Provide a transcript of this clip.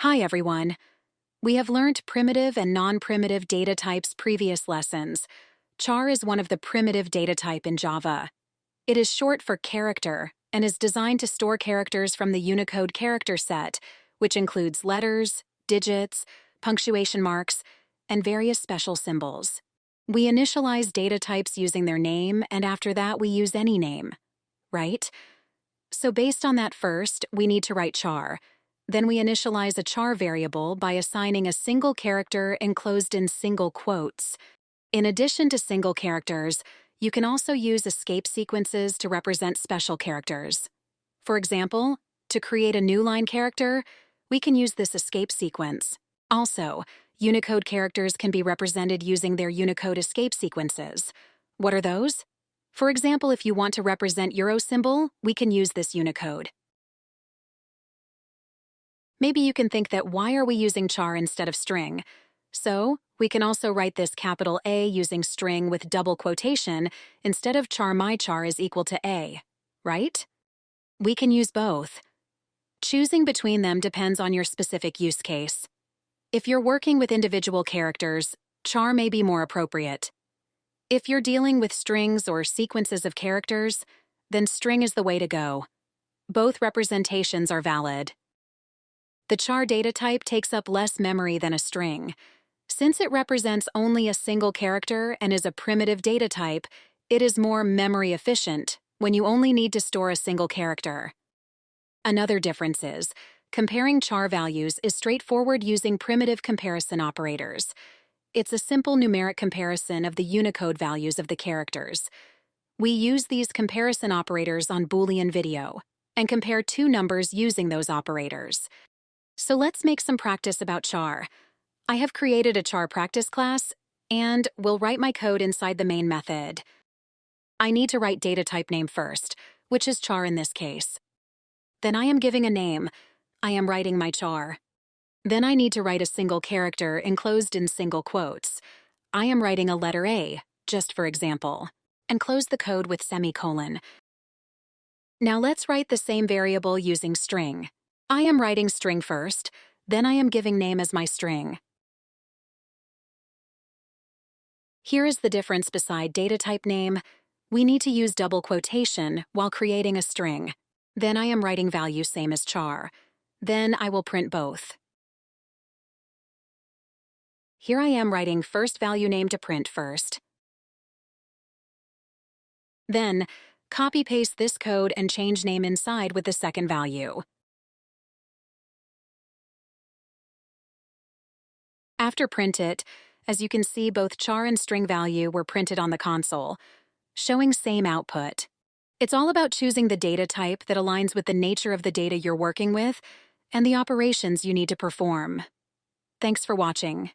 Hi everyone. We have learned primitive and non-primitive data types previous lessons. Char is one of the primitive data type in Java. It is short for character and is designed to store characters from the Unicode character set, which includes letters, digits, punctuation marks, and various special symbols. We initialize data types using their name, and after that we use any name, right? So based on that first, we need to write char. Then we initialize a char variable by assigning a single character enclosed in single quotes. In addition to single characters, you can also use escape sequences to represent special characters. For example, to create a new line character, we can use this escape sequence. Also, Unicode characters can be represented using their Unicode escape sequences. What are those? For example, if you want to represent euro symbol, we can use this Unicode. Maybe you can think that why are we using char instead of string? So, we can also write this capital A using string with double quotation instead of char my char is equal to A, right? We can use both. Choosing between them depends on your specific use case. If you're working with individual characters, char may be more appropriate. If you're dealing with strings or sequences of characters, then string is the way to go. Both representations are valid. The char data type takes up less memory than a string. Since it represents only a single character and is a primitive data type, it is more memory efficient when you only need to store a single character. Another difference is, comparing char values is straightforward using primitive comparison operators. It's a simple numeric comparison of the Unicode values of the characters. We use these comparison operators on Boolean video and compare two numbers using those operators. So let's make some practice about char. I have created a char practice class and will write my code inside the main method. I need to write data type name first, which is char in this case. Then I am giving a name. I am writing my char. Then I need to write a single character enclosed in single quotes. I am writing a letter A, just for example, and close the code with semicolon. Now let's write the same variable using string. I am writing string first, then I am giving name as my string. Here is the difference beside data type name. We need to use double quotation while creating a string. Then I am writing value same as char. Then I will print both. Here I am writing first value name to print first. Then, copy-paste this code and change name inside with the second value. After print it, as you can see, both char and string value were printed on the console, showing same output. It's all about choosing the data type that aligns with the nature of the data you're working with and the operations you need to perform. Thanks for watching.